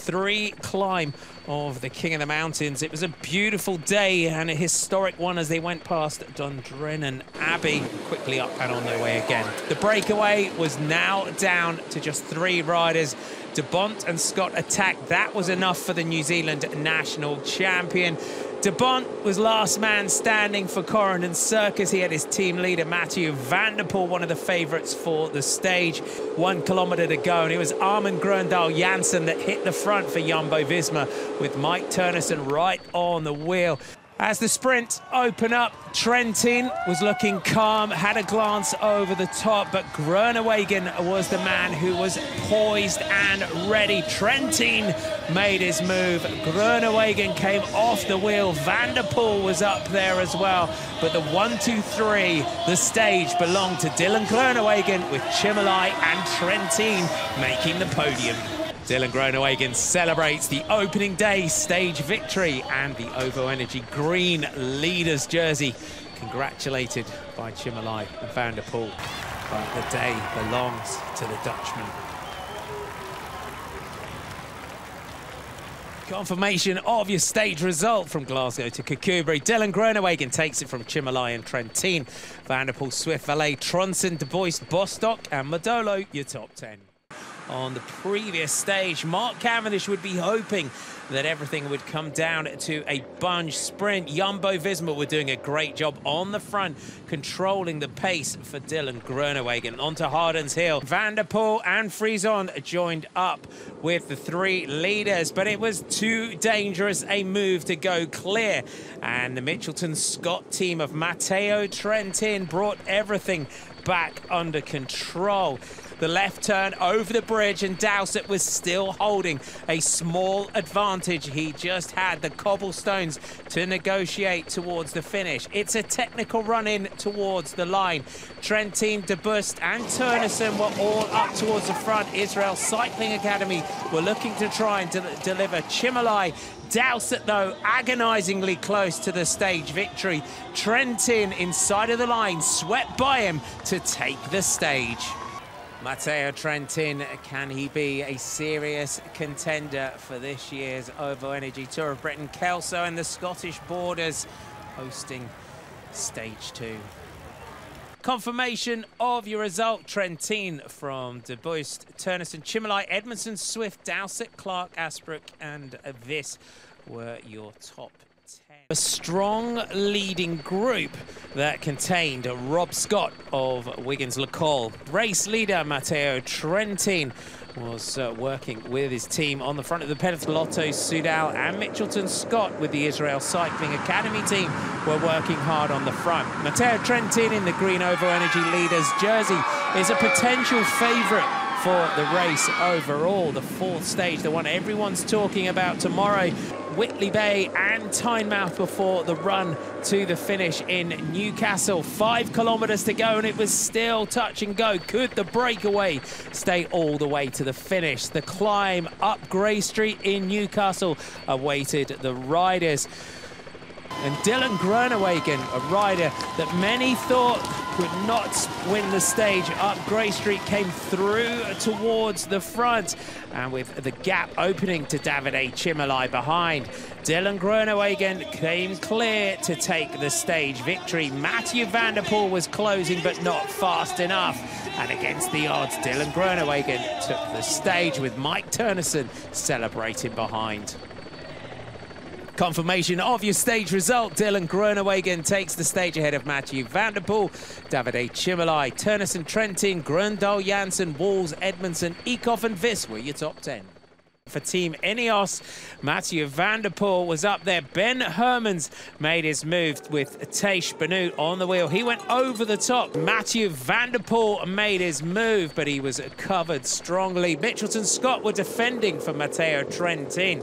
3 climb of the King of the Mountains. It was a beautiful day and a historic one as they went past Dundrennan Abbey, quickly up and on their way again. The breakaway was now down to just 3 riders. De Bont and Scott attacked. That was enough for the New Zealand national champion. De Bont was last man standing for Corendon Circus. He had his team leader, Mathieu van der Poel, one of the favourites for the stage. 1 kilometre to go, and it was Armin Grøndal-Jansen that hit the front for Jumbo-Visma, with Mike Turnison right on the wheel. As the sprint opened up, Trentin was looking calm, had a glance over the top, but Groenewegen was the man who was poised and ready. Trentin made his move. Groenewegen came off the wheel. Van der Poel was up there as well. But the 1, 2, 3, the stage belonged to Dylan Groenewegen, with Chimolai and Trentin making the podium. Dylan Groenewegen celebrates the opening day stage victory and the OVO Energy green leaders jersey. Congratulated by Chimolai and Van der Poel. But the day belongs to the Dutchman. Confirmation of your stage result from Glasgow to Kirkcudbright. Dylan Groenewegen takes it from Chimolai and Trentin. Van der Poel, Swift, Valet, Tronson, De Buyst, Bostock and Modolo, your top 10. On the previous stage, Mark Cavendish would be hoping that everything would come down to a bunch sprint. Jumbo-Visma were doing a great job on the front, controlling the pace for Dylan Groenewegen. Onto Harden's Hill. Van der Poel and Frison joined up with the 3 leaders, but it was too dangerous a move to go clear. And the Mitchelton Scott team of Matteo Trentin brought everything back under control. The left turn over the bridge, and Dowsett was still holding a small advantage. He just had the cobblestones to negotiate towards the finish. It's a technical run-in towards the line. Trentin, De Buyst and Turnison were all up towards the front. Israel Cycling Academy were looking to try and deliver. Chimolai, Dowsett, though, agonisingly close to the stage victory. Trentin inside of the line, swept by him to take the stage. Matteo Trentin, can he be a serious contender for this year's OVO Energy Tour of Britain? Kelso and the Scottish Borders hosting stage 2. Confirmation of your result: Trentin from De Buyst, Turnison, Chimolai, Edmondson, Swift, Dowsett, Clark, Asbrook and Vis were your top 10. A strong leading group that contained Rob Scott of Wiggins LaColle. Race leader Matteo Trentin was working with his team on the front of the peloton. Lotto, Soudal and Mitchelton Scott with the Israel Cycling Academy team were working hard on the front. Matteo Trentin in the green OVO Energy leaders jersey is a potential favourite for the race overall. The 4th stage, the one everyone's talking about tomorrow. Whitley Bay and Tynemouth before the run to the finish in Newcastle. 5 kilometres to go and it was still touch and go. Could the breakaway stay all the way to the finish? The climb up Grey Street in Newcastle awaited the riders. And Dylan Groenewegen, a rider that many thought could not win the stage up Grey Street, came through towards the front, and with the gap opening to Davide Chimolai behind, Dylan Groenewegen came clear to take the stage victory. Mathieu van der Poel was closing but not fast enough, and against the odds Dylan Groenewegen took the stage with Mike Turnison celebrating behind. Confirmation of your stage result: Dylan Groenewegen takes the stage ahead of Mathieu van der Poel, Davide Chimolai, Turnison, Trentin, Grøndal-Jansen, Walls, Edmondson, Eekhoff and Vis were your top 10. For Team Ineos, Mathieu van der Poel was up there. Ben Hermans made his move with Teish Benoot on the wheel. He went over the top. Mathieu van der Poel made his move, but he was covered strongly. Mitchelton Scott were defending for Matteo Trentin.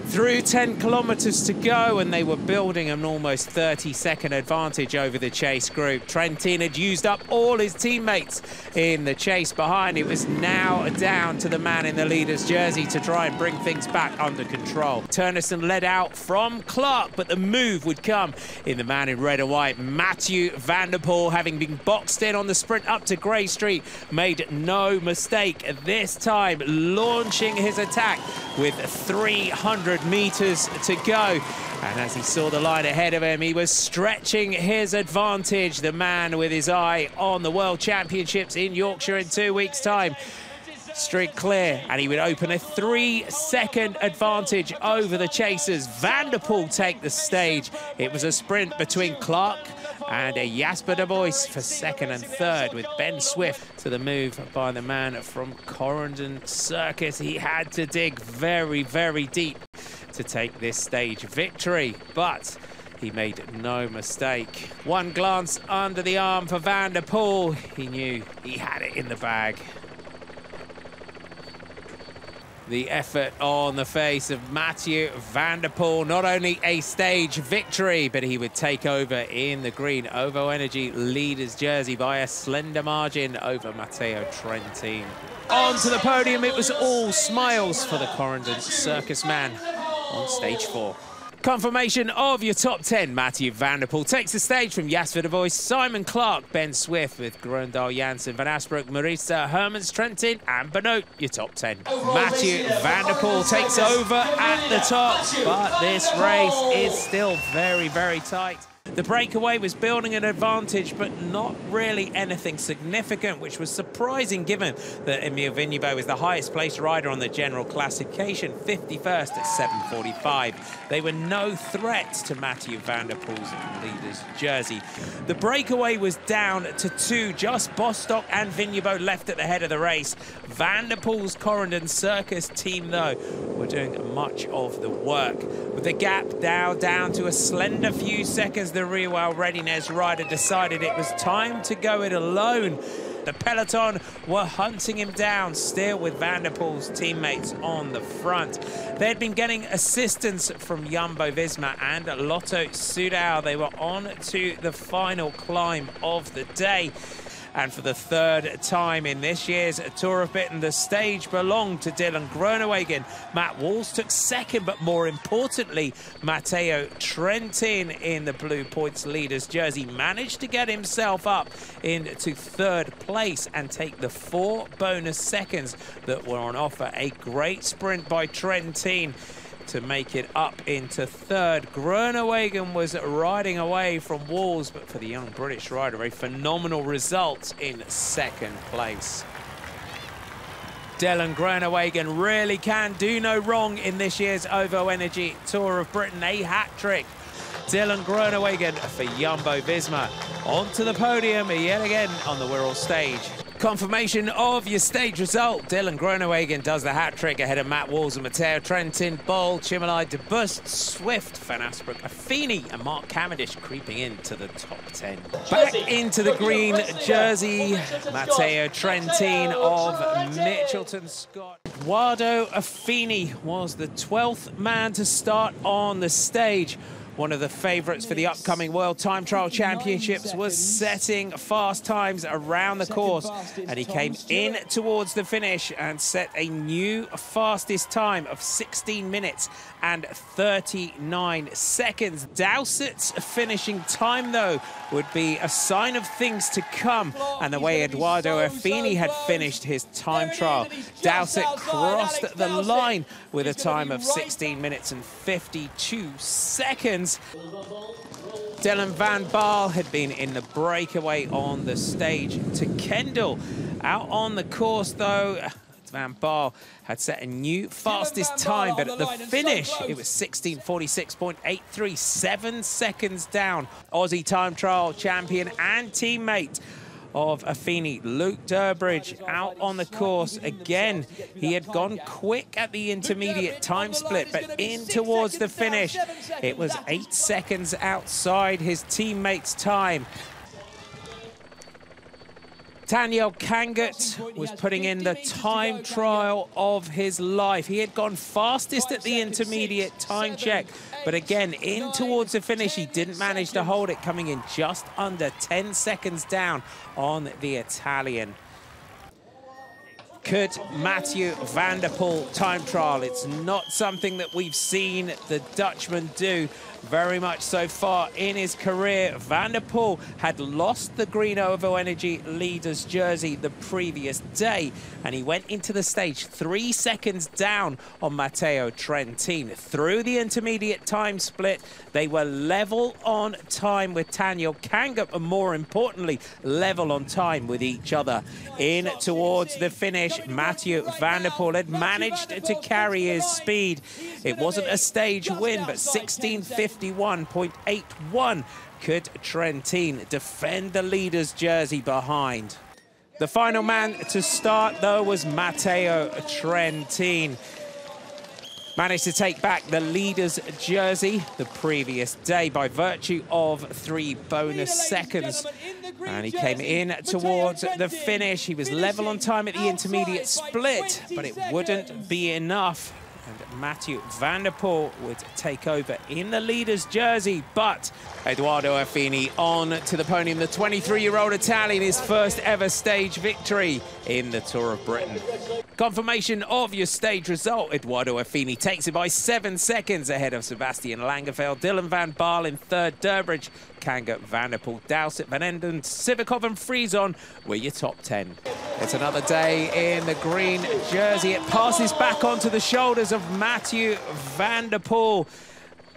Through 10 kilometers to go, and they were building an almost 30-second advantage over the chase group. Trentin had used up all his teammates in the chase behind. It was now down to the man in the leader's jersey to try and bring things back under control. Turnison led out from Clark, but the move would come in the man in red and white. Mathieu van der Poel, having been boxed in on the sprint up to Grey Street, made no mistake this time, launching his attack with 300 meters to go. And as he saw the line ahead of him, he was stretching his advantage. The man with his eye on the World Championships in Yorkshire in 2 weeks' time. Street clear, and he would open a 3-second advantage over the chasers. Van der Poel take the stage. It was a sprint between Clark and Jasper de Buyst for second and third, with Ben Swift to the move by the man from Corendon Circus. He had to dig very, very deep to take this stage victory, but he made no mistake. One glance under the arm for Van der Poel. He knew he had it in the bag. The effort on the face of Mathieu van der Poel, not only a stage victory, but he would take over in the green OVO Energy leader's jersey by a slender margin over Matteo Trentin. Onto the podium, it was all smiles for the Corendon Circus man on stage 4. Confirmation of your top 10. Mathieu van der Poel takes the stage from Jasper de Buyst, Simon Clark, Ben Swift with Grøndal Jansen, Van Asbrook, Marisa, Hermans, Trentin and Benoit, your top 10. Mathieu van der Poel takes over at the top, but this race is still very, very tight. The breakaway was building an advantage, but not really anything significant, which was surprising given that Emil Vigneault was the highest placed rider on the general classification, 51st at 7:45. They were no threat to Mathieu van der Poel's leader's jersey. The breakaway was down to 2, just Bostock and Vigneault left at the head of the race. Van der Poel's Corendon Circus team, though, were doing much of the work. With the gap now down to a slender few seconds, the Riewell Readiness rider decided it was time to go it alone. The peloton were hunting him down, still with Van der Poel's teammates on the front. They'd been getting assistance from Jumbo-Visma and Lotto Soudal. They were on to the final climb of the day. And for the third time in this year's Tour of Britain, the stage belonged to Dylan Groenewegen. Matt Walls took second, but more importantly, Matteo Trentin in the Blue Points leader's jersey managed to get himself up into third place and take the 4 bonus seconds that were on offer. A great sprint by Trentin to make it up into third. Groenewegen was riding away from Walls, but for the young British rider, a phenomenal result in second place. Dylan Groenewegen really can do no wrong in this year's OVO Energy Tour of Britain. A hat-trick. Dylan Groenewegen for Jumbo-Visma. Onto the podium yet again on the Wirral stage. Confirmation of your stage result. Dylan Groenewegen does the hat-trick ahead of Matt Walls and Matteo Trentin, Bol, Chimolai, de Buyst, Swift, Van Asbrook, Affini and Mark Cavendish creeping into the top 10. Back into the green jersey, Matteo Trentin of Mitchelton, Scott. Eduardo Affini was the 12th man to start on the stage. One of the favourites for the upcoming World Time Trial Championships was setting fast times around the course, and he came in towards the finish and set a new fastest time of 16 minutes and 39 seconds. Dowsett's finishing time, though, would be a sign of things to come, and the way Eduardo Affini had finished his time trial, Dowsett crossed the line with a time of 16 minutes and 52 seconds. Dylan Van Baarle had been in the breakaway on the stage to Kendall. Out on the course, though, Van Baarle had set a new fastest time, but at the finish, it was 16:46.83, 7 seconds down. Aussie time trial champion and teammate of Affini, Luke Durbridge, out on the course again. He had gone quick at the intermediate time split, but in towards the finish, it was 8 seconds outside his teammate's time. Daniel Kangat was putting in the time trial of his life. He had gone fastest at the intermediate time check, but again, in towards the finish, he didn't manage to hold it, coming in just under 10 seconds down on the Italian. Could Mathieu van der Poel time trial? It's not something that we've seen the Dutchman do very much so far in his career. Van der Poel had lost the Green Ovo Energy leader's jersey the previous day, and he went into the stage 3 seconds down on Matteo Trentin. Through the intermediate time split, they were level on time with Daniel Kangat, and more importantly, level on time with each other. In towards the finish, Mathieu van der Poel had managed to carry his speed. It wasn't a stage win, but 16:51.81. Could Trentin defend the leader's jersey behind? The final man to start, though, was Matteo Trentin. Managed to take back the leader's jersey the previous day by virtue of 3 bonus seconds. And he came in towards the finish. He was level on time at the intermediate split, but it wouldn't be enough. And Mathieu van der Poel would take over in the leader's jersey, but Edoardo Affini on to the podium. The 23-year-old Italian, his first ever stage victory in the Tour of Britain. Confirmation of your stage result. Edoardo Affini takes it by 7 seconds ahead of Sebastian Langeveld, Dylan van Baarle in third, Durbridge, Kangat, Van der Poel, Dowsett, Van Enden, Sivakov and Frieson were your top 10. It's another day in the green jersey. It passes back onto the shoulders of Mathieu van der Poel.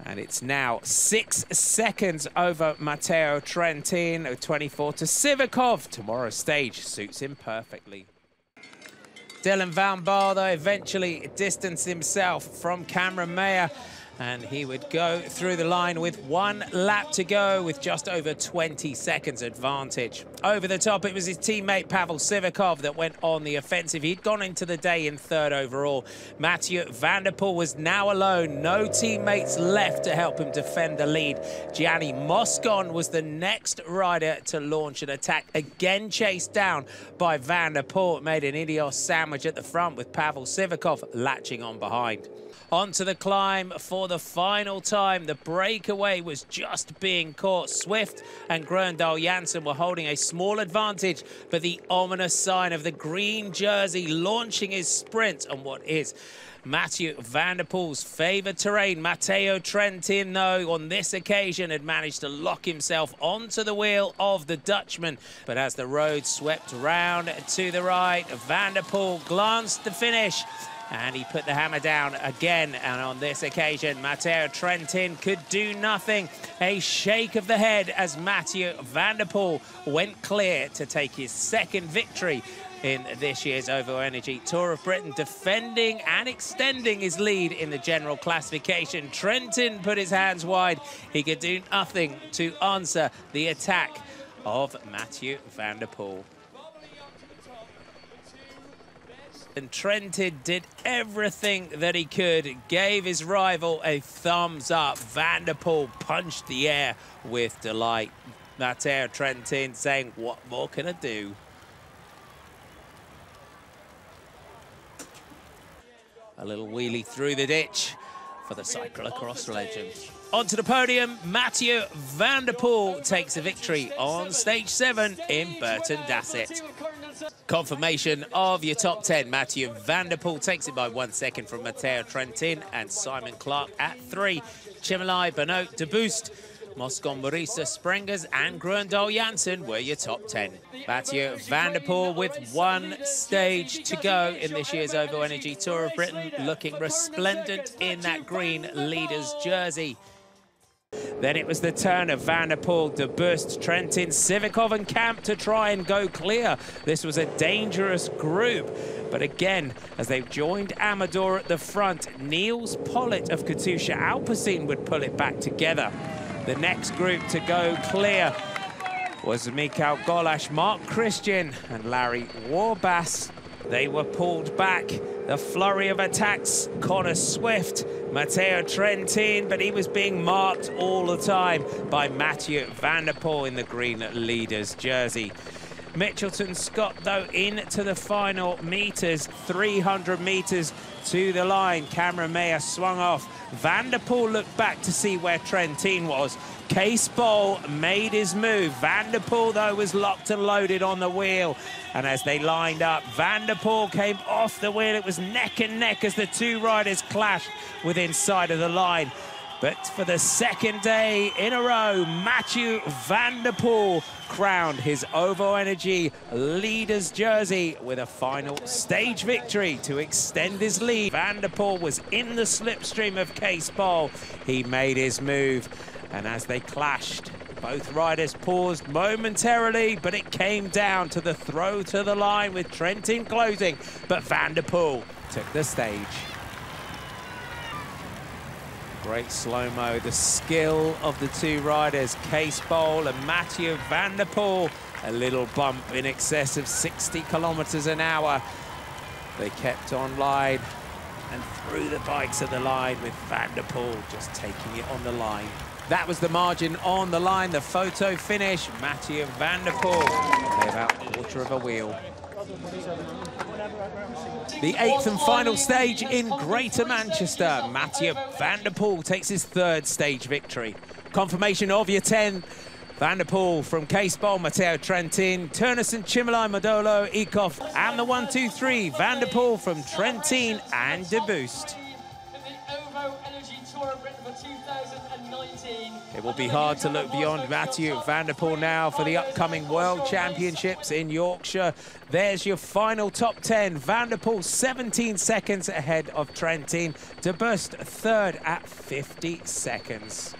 And it's now 6 seconds over Matteo Trentin, 24 to Sivakov. Tomorrow's stage suits him perfectly. Dylan van Baarle, though, eventually distanced himself from Cameron Mayer, and he would go through the line with 1 lap to go with just over 20 seconds advantage. Over the top, it was his teammate Pavel Sivakov that went on the offensive. He'd gone into the day in third overall. Mathieu van der Poel was now alone. No teammates left to help him defend the lead. Gianni Moscon was the next rider to launch an attack, again chased down by van der Poel. Made an Ineos sandwich at the front with Pavel Sivakov latching on behind. Onto the climb for the final time. The breakaway was just being caught. Swift and Groendahl Janssen were holding a small advantage, but the ominous sign of the green jersey launching his sprint on what is Mathieu van der Poel's favoured terrain. Matteo Trentin, though, on this occasion had managed to lock himself onto the wheel of the Dutchman. But as the road swept round to the right, van der Poel glanced the finish, and he put the hammer down again. And on this occasion, Matteo Trentin could do nothing. A shake of the head as Mathieu van der Poel went clear to take his second victory in this year's OVO Energy Tour of Britain, defending and extending his lead in the general classification. Trentin put his hands wide. He could do nothing to answer the attack of Mathieu van der Poel. And Trentin did everything that he could, gave his rival a thumbs up. Van der Poel punched the air with delight. Matteo Trentin saying, "What more can I do?" A little wheelie through the ditch for the cyclocross legend. Onto the podium, Mathieu van der Poel takes a victory on stage 7 in Burton-Dasset. Confirmation of your top 10. Mathieu van der Poel takes it by 1 second from Matteo Trentin and Simon Clark at 3. Chimolai, Benoit, De Buyst, Moscon, Marisa, Sprengers and Groendahl Janssen were your top 10. Mathieu van der Poel with 1 stage to go in this year's OVO Energy Tour of Britain, looking resplendent in that green leader's jersey. Then it was the turn of Van der Poel, De Buyst, Trentin, Sivakov and Camp to try and go clear. This was a dangerous group. But again, as they've joined Amador at the front, Nils, Politt of Katusha, Alpecin would pull it back together. The next group to go clear was Mikael Golash, Mark Christian and Larry Warbass. They were pulled back. The flurry of attacks, Connor Swift, Matteo Trentin, but he was being marked all the time by Mathieu van der Poel in the green leader's jersey. Mitchelton Scott, though, into the final meters. 300 meters to the line. Cameron Mayer swung off. Van der Poel looked back to see where Trentin was. Cees Bol made his move. Van der Poel, though, was locked and loaded on the wheel. And as they lined up, Van der Poel came off the wheel. It was neck and neck as the two riders clashed within sight of the line. But for the second day in a row, Mathieu van der Poel crowned his OVO Energy leader's jersey with a final stage victory to extend his lead. Van der Poel was in the slipstream of Cees Bol. He made his move, and as they clashed, both riders paused momentarily, but it came down to the throw to the line with Trentin closing, but Van der Poel took the stage. Great slow-mo, the skill of the two riders, Cees Bol and Mathieu van der Poel. A little bump in excess of 60 kilometers an hour. They kept on line and threw the bikes at the line with Van der Poel just taking it on the line. That was the margin on the line, the photo finish. Mathieu van der Poel, by about a quarter of a wheel. The 8th and final stage in Greater Manchester. Mathieu van der Poel takes his 3rd stage victory. Confirmation of your 10. Van der Poel from Cees Bol, Matteo Trentin, Turnison, Chimolai, Modolo, Eekhoff, and the 1-2-3, Van der Poel from Trentin and Buyst. It will be hard to look beyond Mathieu van der Poel now for the upcoming World Championships in Yorkshire. There's your final top 10. Van der Poel 17 seconds ahead of Trentin. Buyst 3rd at 50 seconds.